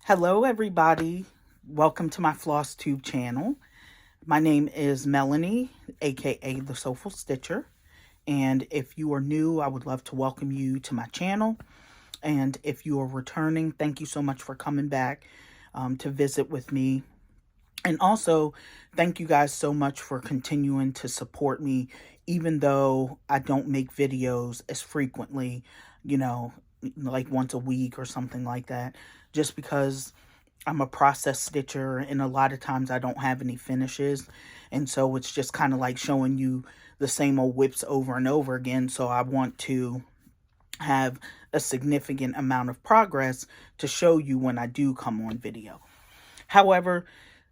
Hello, everybody. Welcome to my Flosstube channel. My name is Melanie, aka the Soulful Stitcher. And if you are new, I would love to welcome you to my channel. And if you are returning, thank you so much for coming back to visit with me. And also, thank you guys so much for continuing to support me, even though I don't make videos as frequently, like once a week or something like that, just because I'm a process stitcher and a lot of times I don't have any finishes. And so it's just kind of like showing you the same old whips over and over again. So I want to have a significant amount of progress to show you when I do come on video. However,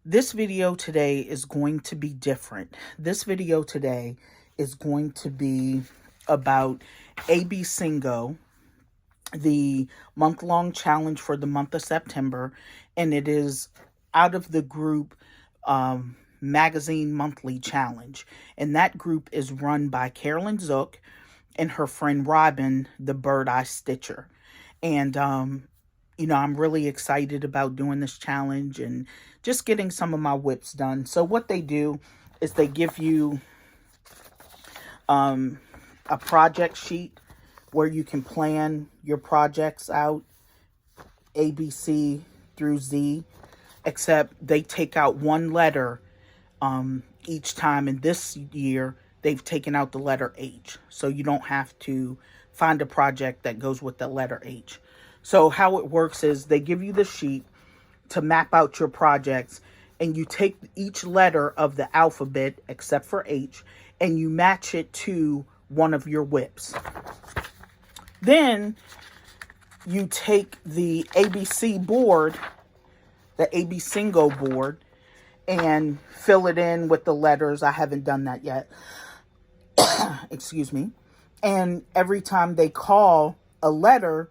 this video today is going to be different. This video today is going to be about ABCINGO, the month-long challenge for the month of September, and it is out of the group Magazine Monthly Challenge. And that group is run by Carolyn Zook and her friend Robin, the Bird Eye Stitcher. And I'm really excited about doing this challenge and just getting some of my whips done. So what they do is they give you a project sheet where you can plan your projects out, A, B, C through Z, except they take out one letter each time. And this year, they've taken out the letter H. So you don't have to find a project that goes with the letter H. So how it works is they give you the sheet to map out your projects, and you take each letter of the alphabet, except for H, and you match it to one of your whips. Then you take the ABC board, the ABCINGO board, and fill it in with the letters. I haven't done that yet. Excuse me. And every time they call a letter,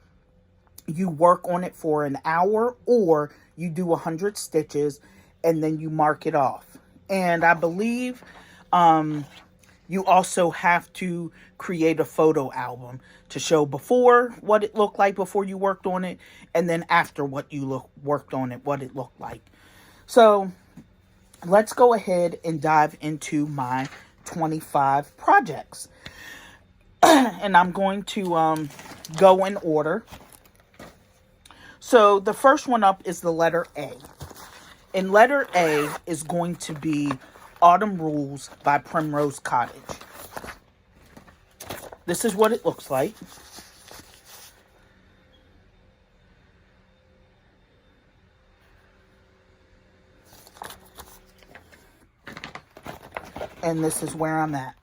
you work on it for an hour, or you do 100 stitches and then you mark it off. And I believe you also have to create a photo album to show before what it looked like before you worked on it, and then after what you worked on it, what it looked like. So let's go ahead and dive into my 25 projects. And I'm going to go in order. So the first one up is the letter A. And letter A is going to be Autumn Rules by Primrose Cottage. This is what it looks like. And this is where I'm at.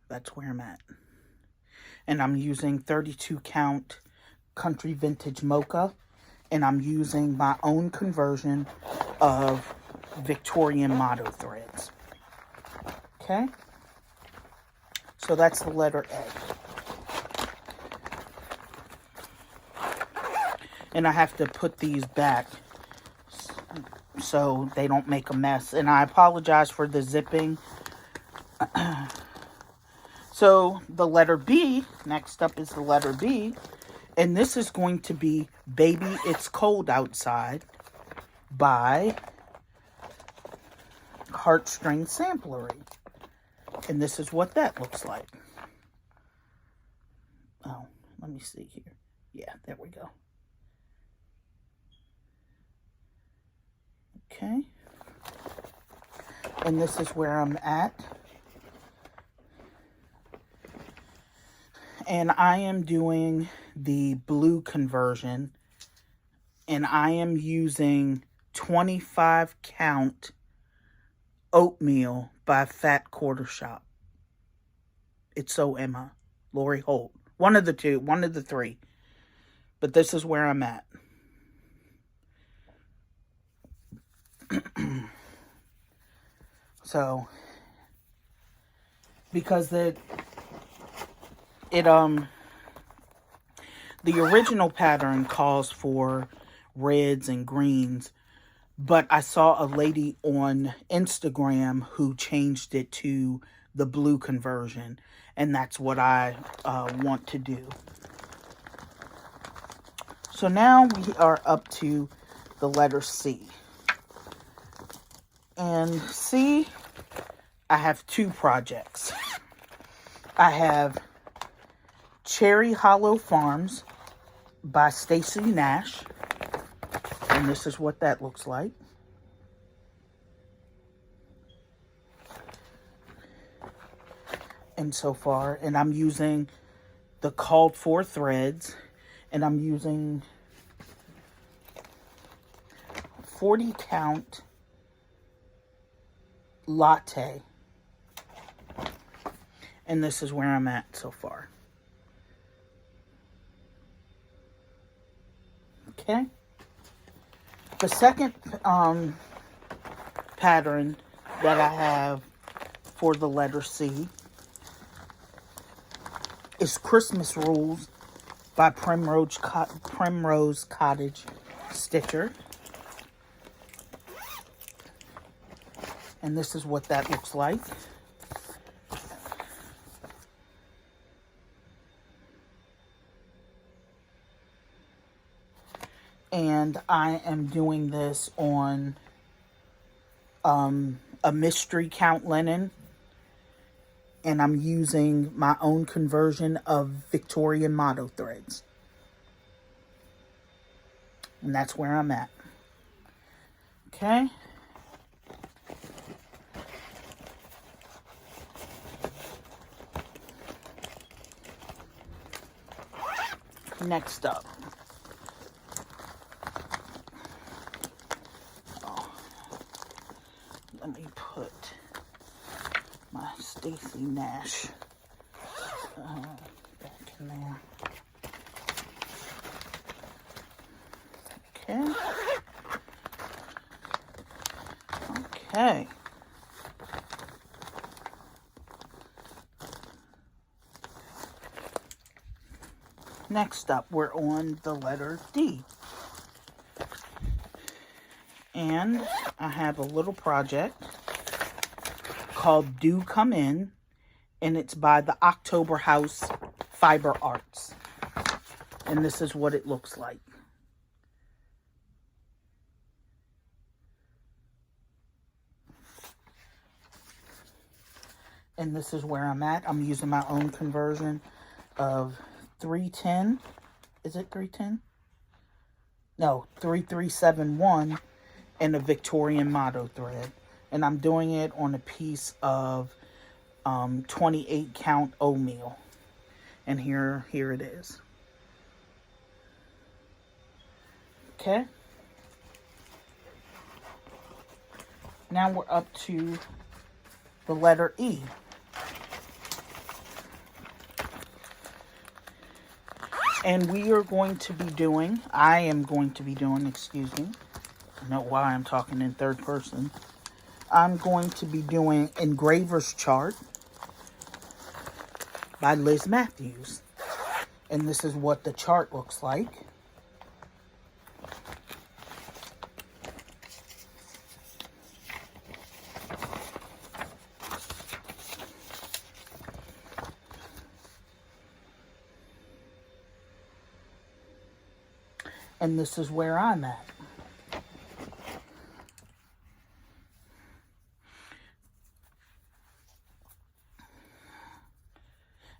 That's where I'm at. And I'm using 32 count Country Vintage Mocha. And I'm using my own conversion of Victorian motto threads. Okay? So that's the letter A. And I have to put these back so they don't make a mess. And I apologize for the zipping. So the letter B, next up is the letter B. And this is going to be Baby It's Cold Outside by Heartstring Samplery. And this is what that looks like. Oh, let me see here. Yeah, there we go. Okay. And this is where I'm at. And I am doing the blue conversion. And I am using 25 count Oatmeal by Fat Quarter Shop. It's So Emma. Lori Holt. One of the two. One of the three. But this is where I'm at. So, because the The original pattern calls for reds and greens, but I saw a lady on Instagram who changed it to the blue conversion, and that's what I want to do. So now we are up to the letter C. And C, I have two projects. I have Cherry Hollow Farms by Stacy Nash. And this is what that looks like. And so far, and I'm using the called for threads, and I'm using 40 count latte. And this is where I'm at so far. Okay. The second pattern that I have for the letter C is Christmas Rules by Primrose Cottage Stitcher. And this is what that looks like. And I am doing this on a mystery count linen. And I'm using my own conversion of Victorian motto threads. And that's where I'm at. Okay. Next up. Let me put my Stacy Nash back in there. Okay. Okay. Next up, we're on the letter D. And I have a little project called Do Come In, and it's by the October House Fiber Arts. And this is what it looks like. And this is where I'm at. I'm using my own conversion of 310. Is it 310? No, 3371 and a Victorian motto thread. And I'm doing it on a piece of 28 count oatmeal. And here it is. Okay. Now we're up to the letter E. And we are going to be doing, I am going to be doing, excuse me. I don't know why I'm talking in third person. I'm going to be doing Engraver's Chart by Liz Matthews. And this is what the chart looks like. And this is where I'm at.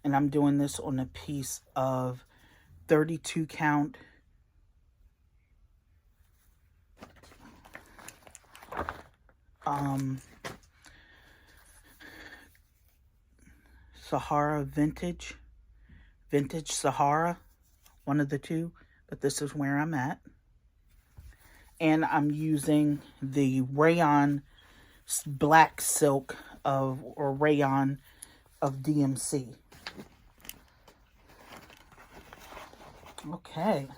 And I'm doing this on a piece of 32 count Sahara Vintage Sahara, one of the two, but this is where I'm at. And I'm using the rayon black silk or rayon of DMC. Okay.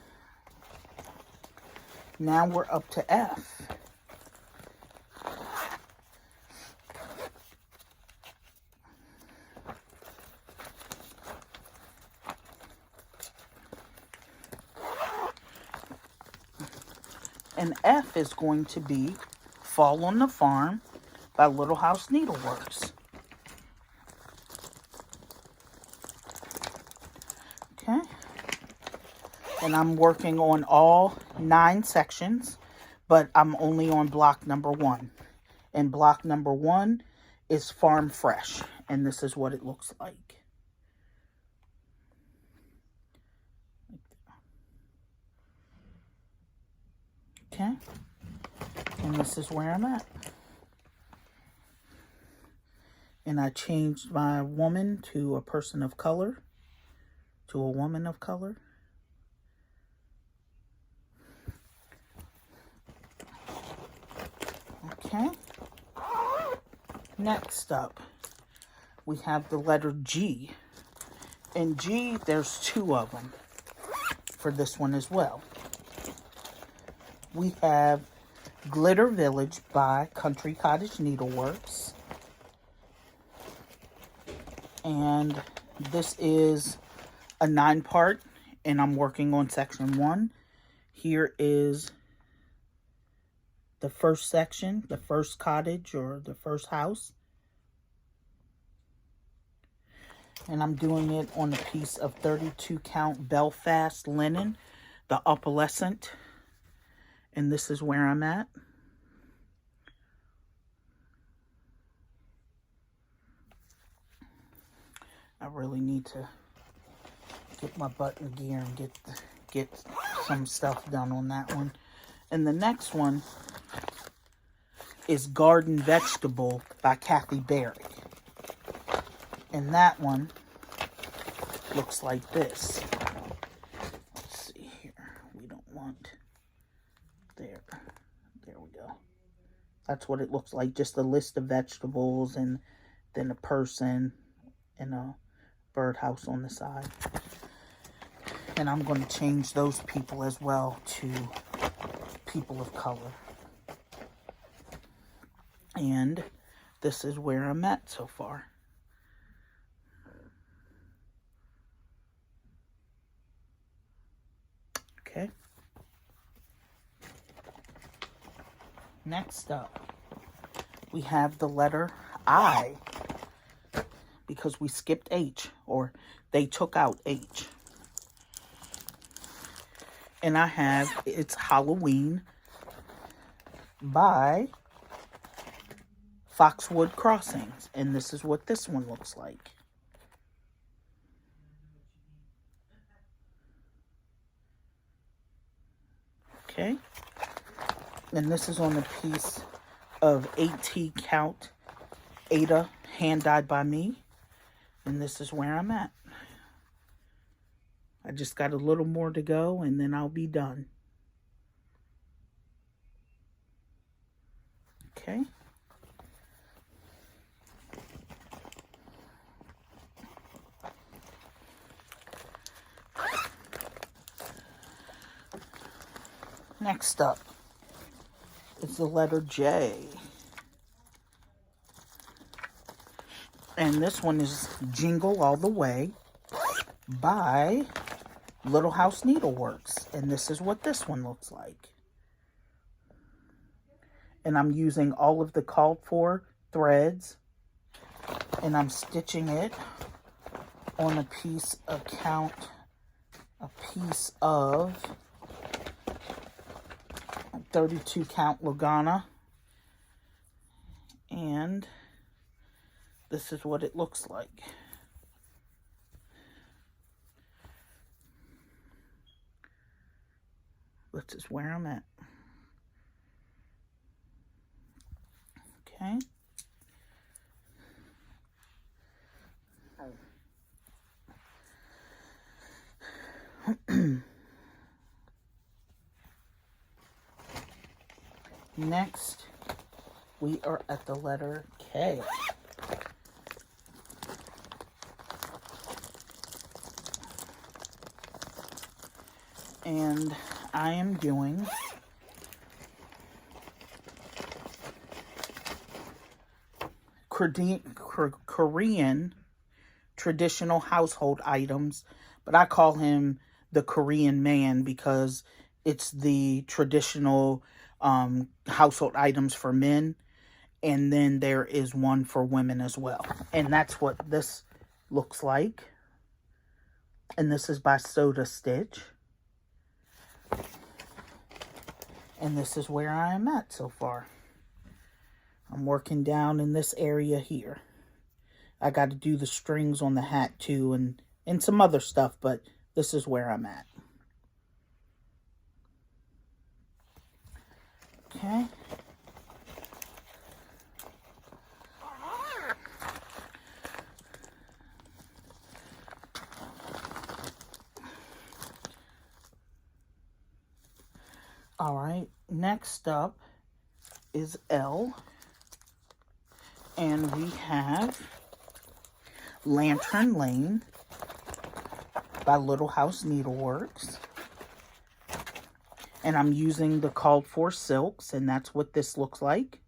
Now we're up to F. And F is going to be Fall on the Farm by Little House Needleworks. Okay. And I'm working on all 9 sections, but I'm only on block number 1. And block number 1 is Farm Fresh. And this is what it looks like. Okay. And this is where I'm at. And I changed my woman to a person of color. To a woman of color. Okay. Next up, we have the letter G. And G, there's 2 of them for this one as well. We have Glitter Village by Country Cottage Needleworks. And this is a 9-part, and I'm working on section 1. Here is the first section, the first cottage or the first house. And I'm doing it on a piece of 32 count Belfast linen, the opalescent. And this is where I'm at. I really need to get my butt in gear and get some stuff done on that one. And the next one is Garden Vegetable by Kathy Berry. And that one looks like this. Let's see here. We don't want... There we go. That's what it looks like. Just a list of vegetables and then a person and a birdhouse on the side. And I'm going to change those people as well to people of color. And this is where I'm at so far. Okay. Next up, we have the letter I, because we skipped H, or they took out H. And I have It's Halloween by Foxwood Crossings. And this is what this one looks like. Okay. And this is on a piece of 18 count Ada, hand dyed by me. And this is where I'm at. I just got a little more to go and then I'll be done. Okay. Next up is the letter J. And this one is Jingle All the Way by Little House Needleworks. And this is what this one looks like. And I'm using all of the called for threads. And I'm stitching it on a piece of 32 count Lugana. And this is what it looks like. This is where I'm at. Okay. Next, we are at the letter K. And I am doing Korean traditional household items, but I call him the Korean man because It's the traditional household items for men. And then there is one for women as well. And that's what this looks like. And this is by Soda Stitch. And this is where I am at so far. I'm working down in this area here. I got to do the strings on the hat too and some other stuff, but this is where I'm at. Okay. All right, next up is L, and we have Lantern Lane by Little House Needleworks, and I'm using the called for silks, and that's what this looks like.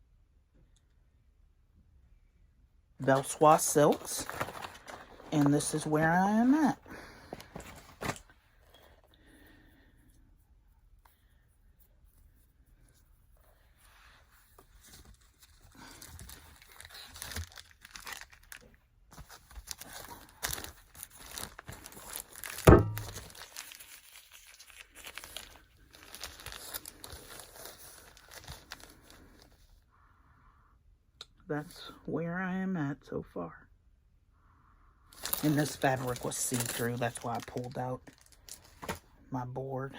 Belsois silks, and this is where I am at. That's where I am at so far. And this fabric was see-through. That's why I pulled out my board.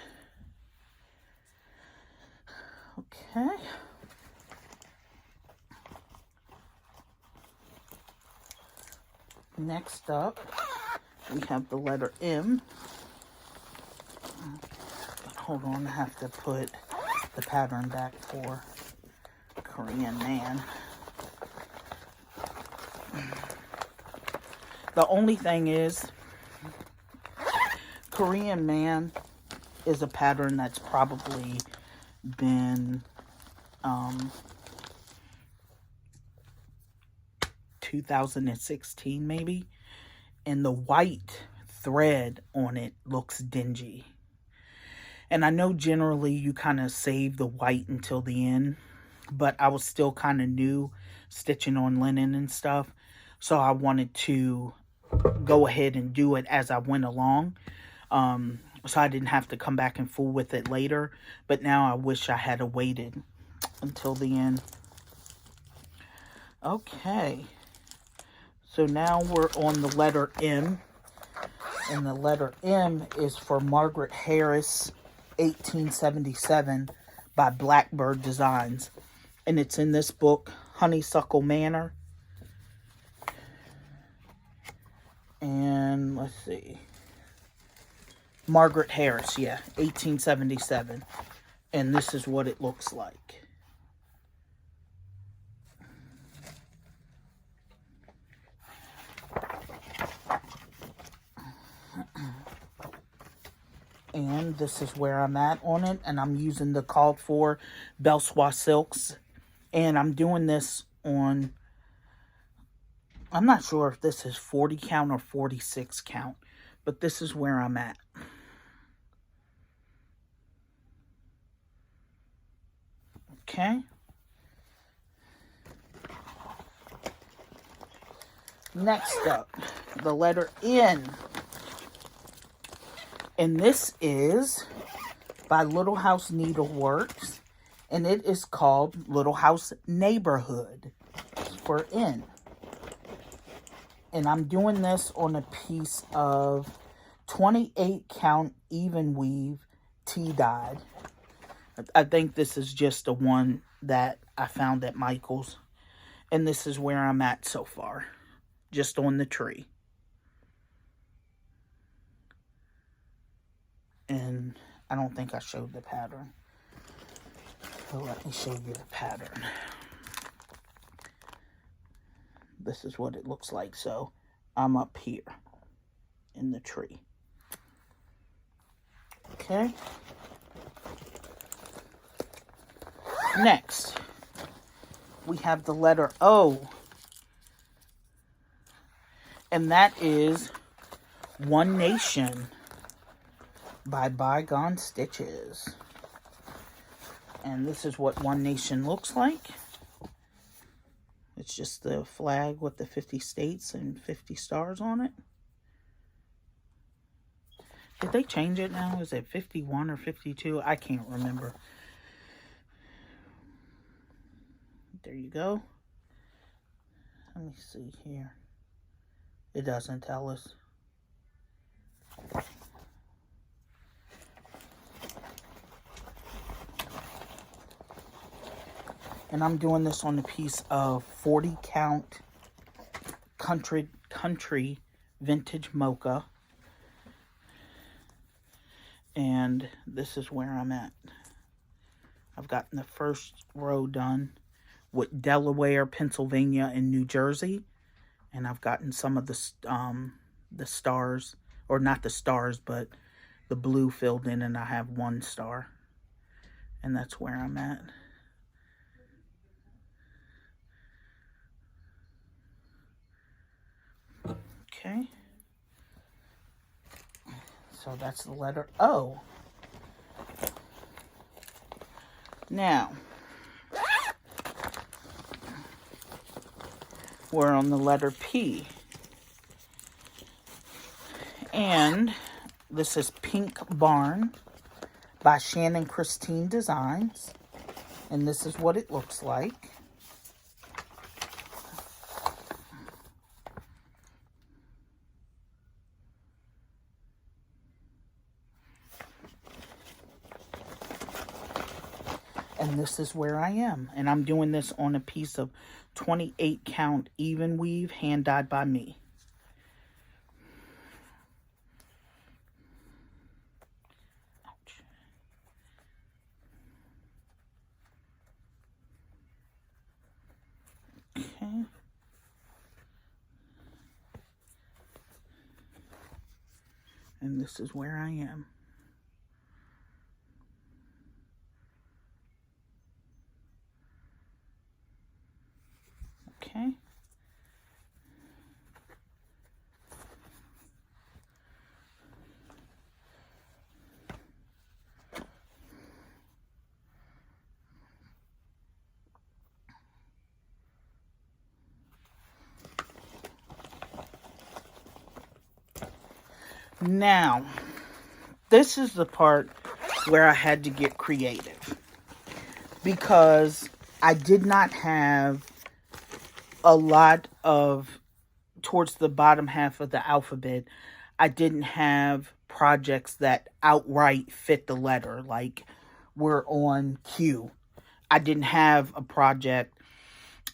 Okay. Next up, we have the letter M. Hold on, I have to put the pattern back for Korean Man. The only thing is, Korean Man is a pattern that's probably been 2016 maybe, and the white thread on it looks dingy. And I know generally you kind of save the white until the end, but I was still kind of new stitching on linen and stuff, so I wanted to go ahead and do it as I went along, so I didn't have to come back and fool with it later. But now I wish I had waited until the end. Okay, so now we're on the letter M, and the letter M is for Margaret Harris 1877 by Blackbird Designs, and it's in this book, Honeysuckle Manor. And let's see, Margaret Harris, yeah, 1877. And this is what it looks like. And this is where I'm at on it. And I'm using the called for Belsois silks. And I'm doing this on, I'm not sure if this is 40 count or 46 count, but this is where I'm at. Okay. Next up, the letter N. And this is by Little House Needleworks, and it is called Little House Neighborhood for N. And I'm doing this on a piece of 28 count even weave tea dyed. I think this is just the one that I found at Michael's. And this is where I'm at so far, just on the tree. And I don't think I showed the pattern. So let me show you the pattern. This is what it looks like. So I'm up here in the tree. Okay. Next, we have the letter O. And that is One Nation by Bygone Stitches. And this is what One Nation looks like. It's just the flag with the 50 states and 50 stars on it. Did they change it now? Is it 51 or 52? I can't remember. There you go. Let me see here. It doesn't tell us. And I'm doing this on a piece of 40 count country vintage mocha. And this is where I'm at. I've gotten the first row done with Delaware, Pennsylvania, and New Jersey. And I've gotten some of the stars, or not the stars, but the blue filled in, and I have 1 star. And that's where I'm at. Okay. So that's the letter O. Now, we're on the letter P. And this is Pink Barn by Shannon Christine Designs. And this is what it looks like. And this is where I am. And I'm doing this on a piece of 28 count even weave, hand dyed by me. Ouch. Okay. And this is where I am. Okay. Now, this is the part where I had to get creative because I did not have a lot of, towards the bottom half of the alphabet, I didn't have projects that outright fit the letter, like we're on Q. I didn't have a project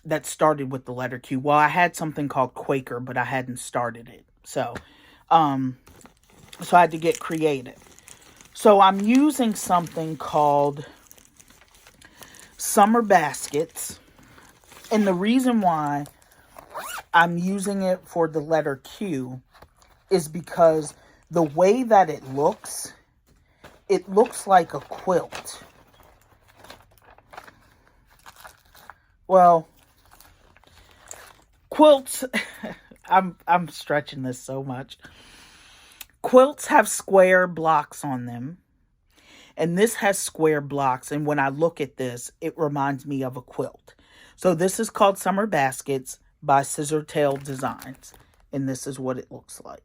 that started with the letter Q. Well, I had something called Quaker, but I hadn't started it. So I had to get creative. So I'm using something called Summer Baskets. And the reason why I'm using it for the letter Q is because the way that it looks like a quilt. Well, quilts, I'm stretching this so much. Quilts have square blocks on them. And this has square blocks. And when I look at this, it reminds me of a quilt. So this is called Summer Baskets by Scissortail Designs. And this is what it looks like.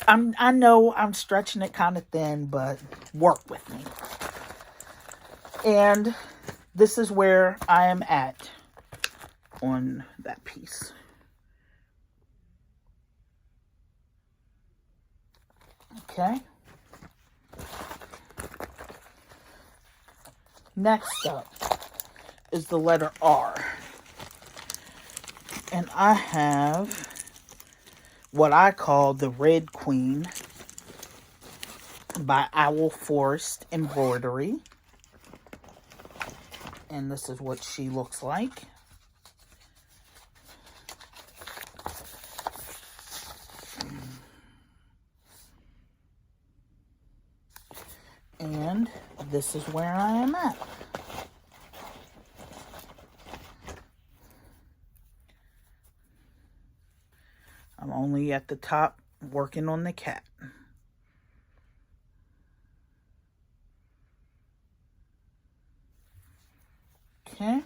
I know I'm stretching it kind of thin, but work with me. And this is where I am at on that piece. Okay. Next up is the letter R. And I have what I call the Red Queen by Owl Forest Embroidery. And this is what she looks like. And this is where I am at. I'm only at the top working on the cat. Okay.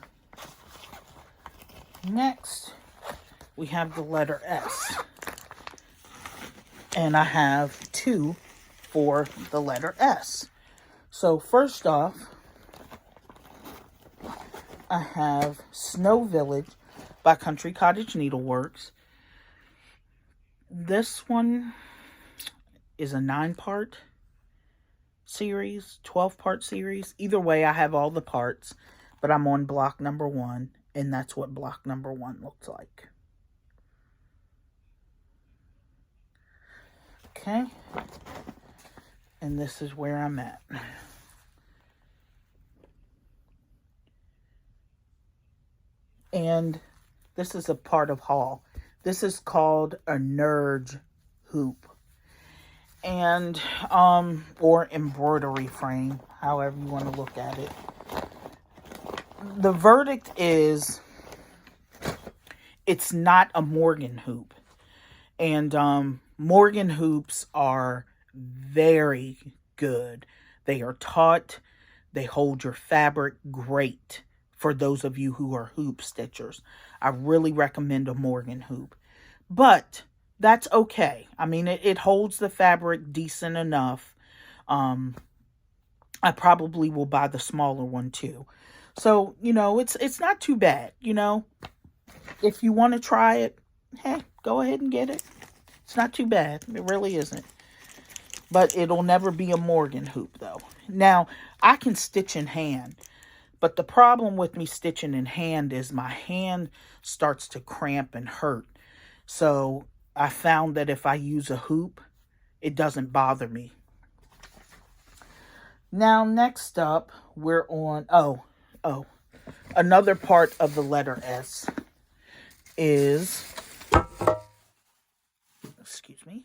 Next, we have the letter S. And I have 2 for the letter S. So first off, I have Snow Village by Country Cottage Needleworks. This one is a 9-part series, 12-part series. Either way, I have all the parts, but I'm on block number 1, and that's what block number 1 looks like. Okay, and this is where I'm at. And this is a part of haul. This is called a Nerge hoop. And, or embroidery frame, however you want to look at it. The verdict is, it's not a Morgan hoop. And, Morgan hoops are very good. They are taut. They hold your fabric great for those of you who are hoop stitchers. I really recommend a Morgan hoop. But that's okay. I mean, it holds the fabric decent enough. I probably will buy the smaller one too. So, you know, it's not too bad, you know. If you want to try it, hey, go ahead and get it. It's not too bad. It really isn't. But it'll never be a Morgan hoop, though. Now, I can stitch in hand. But the problem with me stitching in hand is my hand starts to cramp and hurt. So, I found that if I use a hoop, it doesn't bother me. Now, next up, we're on... Another part of the letter S is... Excuse me.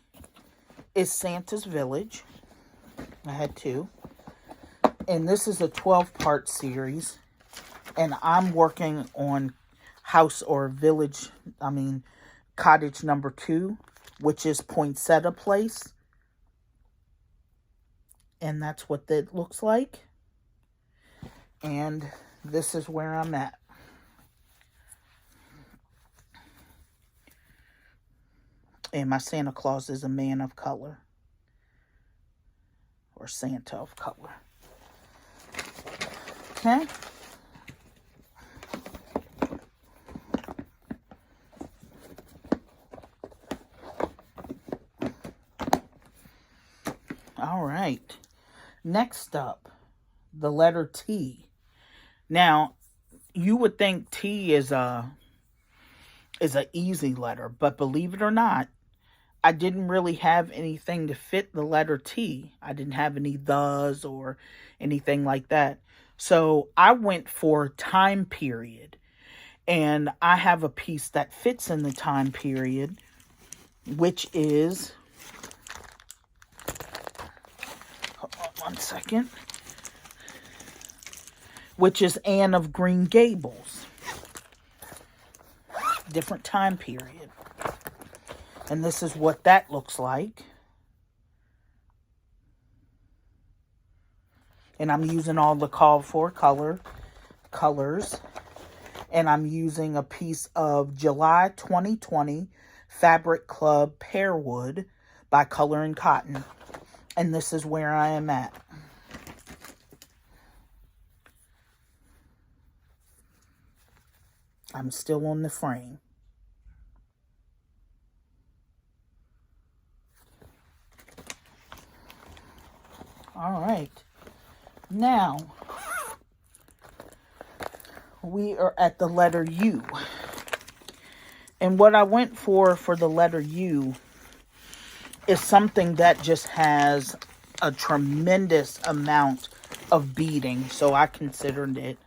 Is Santa's Village. I had 2. And this is a 12-part series. And I'm working on house or village, cottage number 2, which is Poinsettia Place. And that's what that looks like. And this is where I'm at. And my Santa Claus is a man of color. Or Santa of color. Okay. All right. Next up, the letter T. Now, you would think T is a easy letter, but believe it or not, I didn't really have anything to fit the letter T. I didn't have any thes or anything like that. So I went for time period. And I have a piece that fits in the time period, which is... Hold on one second. Which is Anne of Green Gables. Different time period. And this is what that looks like. And I'm using all the called for colors. And I'm using a piece of July 2020 Fabric Club Pearwood by Color and Cotton. And this is where I am at. I'm still on the frame. All right. Now, we are at the letter U. And what I went for the letter U is something that just has a tremendous amount of beading. So I considered it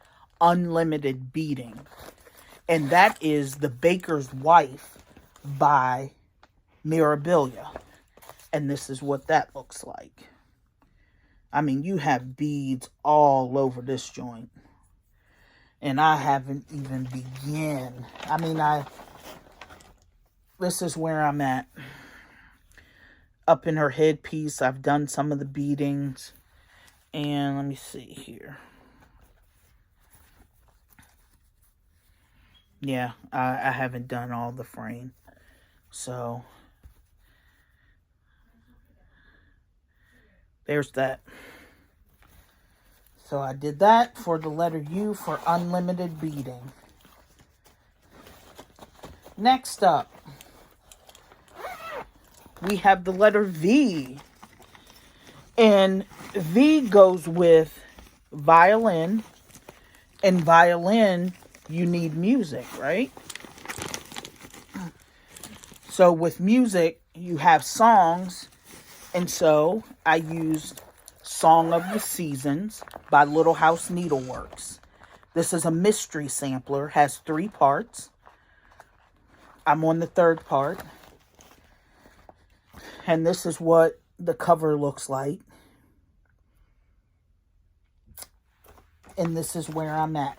unlimited beading. And that is The Baker's Wife by Mirabilia. And this is what that looks like. I mean, you have beads all over this joint. And I haven't even begun. This is where I'm at. Up in her headpiece, I've done some of the beadings. And let me see here. Yeah, I haven't done all the frame. So, there's that. So I did that for the letter U for unlimited beading. Next up, we have the letter V. And V goes with violin. And violin, you need music, right? So with music, you have songs. And so I used Song of the Seasons by Little House Needleworks. This is a mystery sampler, has 3 parts. I'm on the 3rd part. And this is what the cover looks like. And this is where I'm at.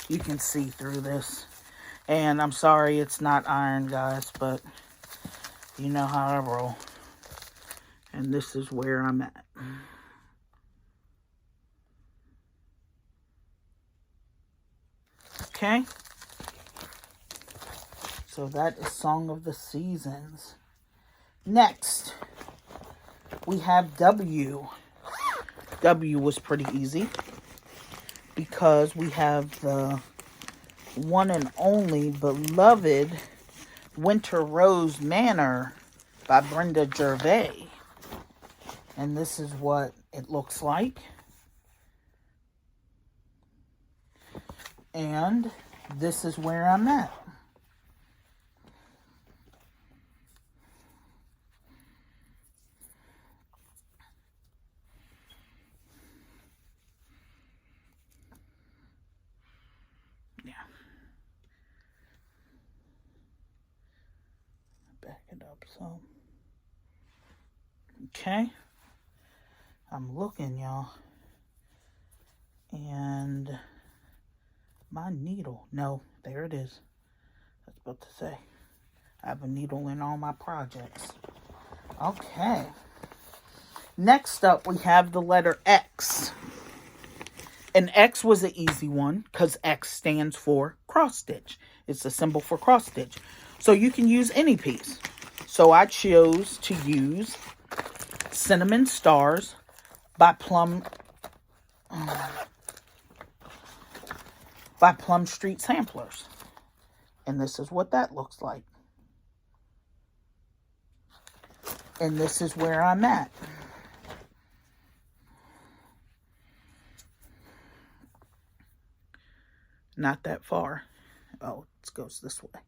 You can see through this. And I'm sorry it's not iron, guys, but you know how I roll. And this is where I'm at. Okay. So that is Song of the Seasons. Next, we have W. W was pretty easy because we have the one and only beloved Winter Rose Manor by Brenda Gervais. And this is what it looks like. And this is where I'm at. Yeah. Back it up some. Okay. I'm looking, y'all. And my needle. No, there it is. I was about to say. I have a needle in all my projects. Okay. Next up, we have the letter X. And X was an easy one because X stands for cross stitch. It's a symbol for cross stitch. So you can use any piece. So I chose to use Cinnamon Stars by Plum Street Samplers. And this is what that looks like. And this is where I'm at. Not that far. Oh, it goes this way.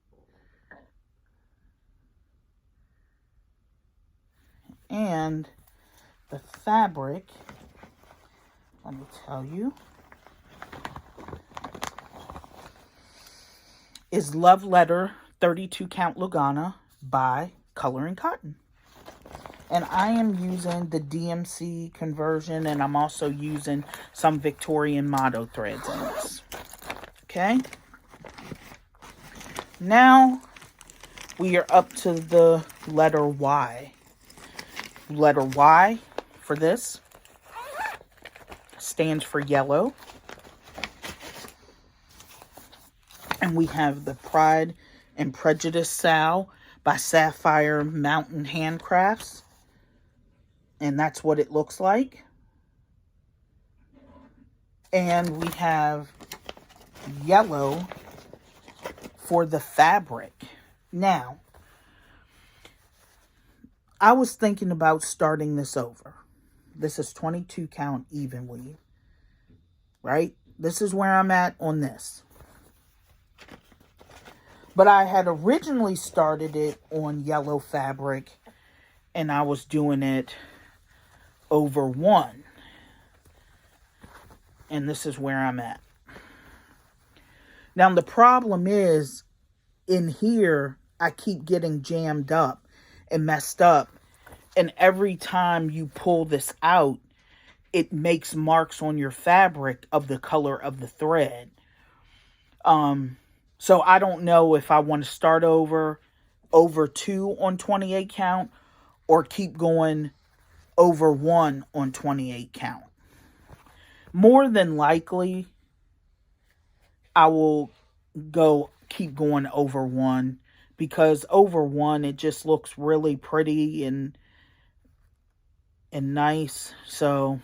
And the fabric, let me tell you, is Love Letter 32 Count Lugana by Coloring Cotton. And I am using the DMC conversion, and I'm also using some Victorian motto threads in this. Okay. Now we are up to the letter Y. Letter Y for this stands for yellow. And we have the Pride and Prejudice Sow by Sapphire Mountain Handcrafts. And that's what it looks like. And we have yellow for the fabric. Now, I was thinking about starting this over. This is 22 count even weave. Right? This is where I'm at on this. But I had originally started it on yellow fabric, and I was doing it over 1. And this is where I'm at. Now, the problem is, in here, I keep getting jammed up and messed up. And every time you pull this out, it makes marks on your fabric of the color of the thread. So I don't know if I want to start over 2 on 28 count, or keep going over 1 on 28 count. More than likely, I will keep going over one, because over one, it just looks really pretty and nice. So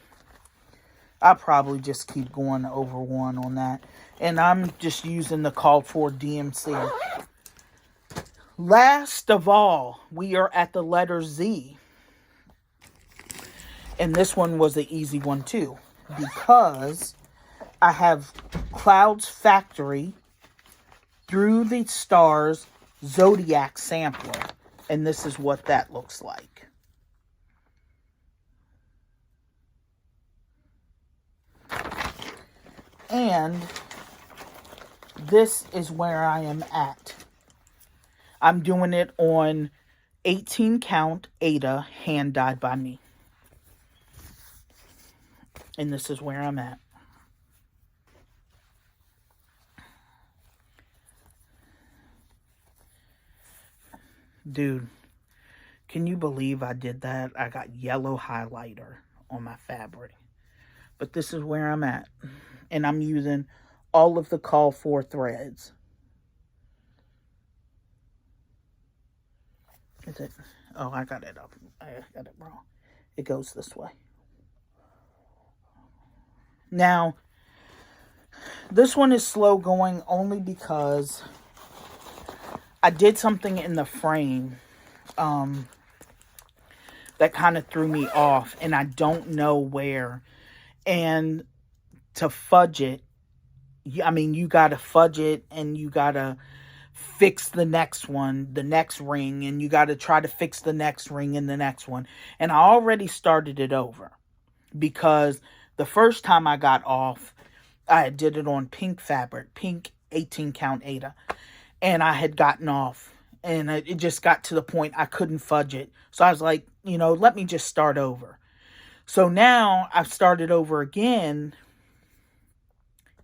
I'll probably just keep going over one on that. And I'm just using the called for DMC. Last of all, we are at the letter Z. And this one was an easy one too, because I have Clouds Factory Through the Stars Zodiac Sampler. And this is what that looks like. And this is where I am at. I'm doing it on 18 count Ada, hand dyed by me. And this is where I'm at. Dude, can you believe I did that? I got yellow highlighter on my fabric. But this is where I'm at. And I'm using all of the call for threads. Is it? Oh, I got it up. I got it wrong. It goes this way. Now, this one is slow going only because I did something in the frame that kind of threw me off, and I don't know where. And to fudge it, I mean, you got to fudge it, and you got to fix the next one, the next ring, and you got to try to fix the next ring and the next one. And I already started it over, because the first time I got off, I did it on pink fabric, pink 18 count Ada. And I had gotten off, and it just got to the point I couldn't fudge it. So I was like, let me just start over. So now I've started over again,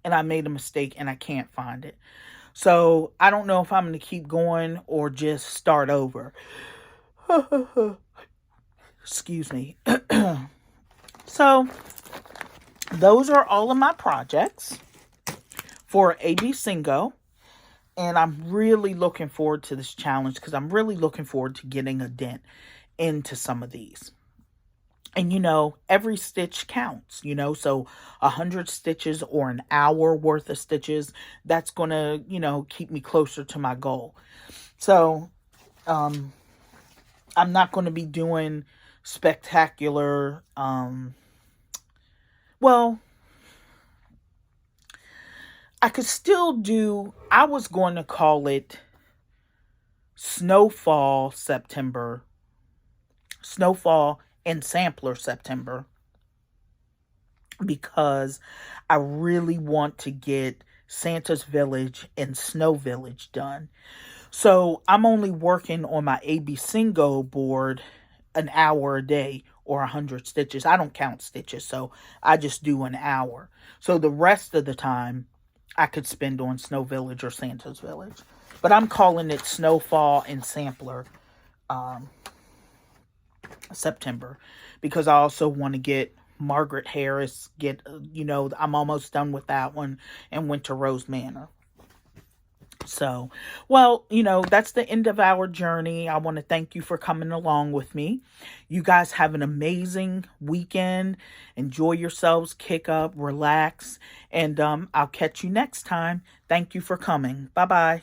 and I made a mistake, and I can't find it. So I don't know if I'm going to keep going or just start over. Excuse me. So those are all of my projects for ABCINGO. And I'm really looking forward to this challenge, because I'm really looking forward to getting a dent into some of these. And, every stitch counts, so 100 stitches or an hour worth of stitches, that's going to, keep me closer to my goal. So, I'm not going to be doing spectacular, I could still do, I was going to call it Snowfall and Sampler September, because I really want to get Santa's Village and Snow Village done. So I'm only working on my ABCINGO board an hour a day, or 100 stitches. I don't count stitches, so I just do an hour. So the rest of the time I could spend on Snow Village or Santa's Village. But I'm calling it Snowfall and Sampler September, because I also want to get Margaret Harris, I'm almost done with that one, and Winter Rose Manor. So, that's the end of our journey. I want to thank you for coming along with me. You guys have an amazing weekend. Enjoy yourselves, kick up, relax, and I'll catch you next time. Thank you for coming. Bye-bye.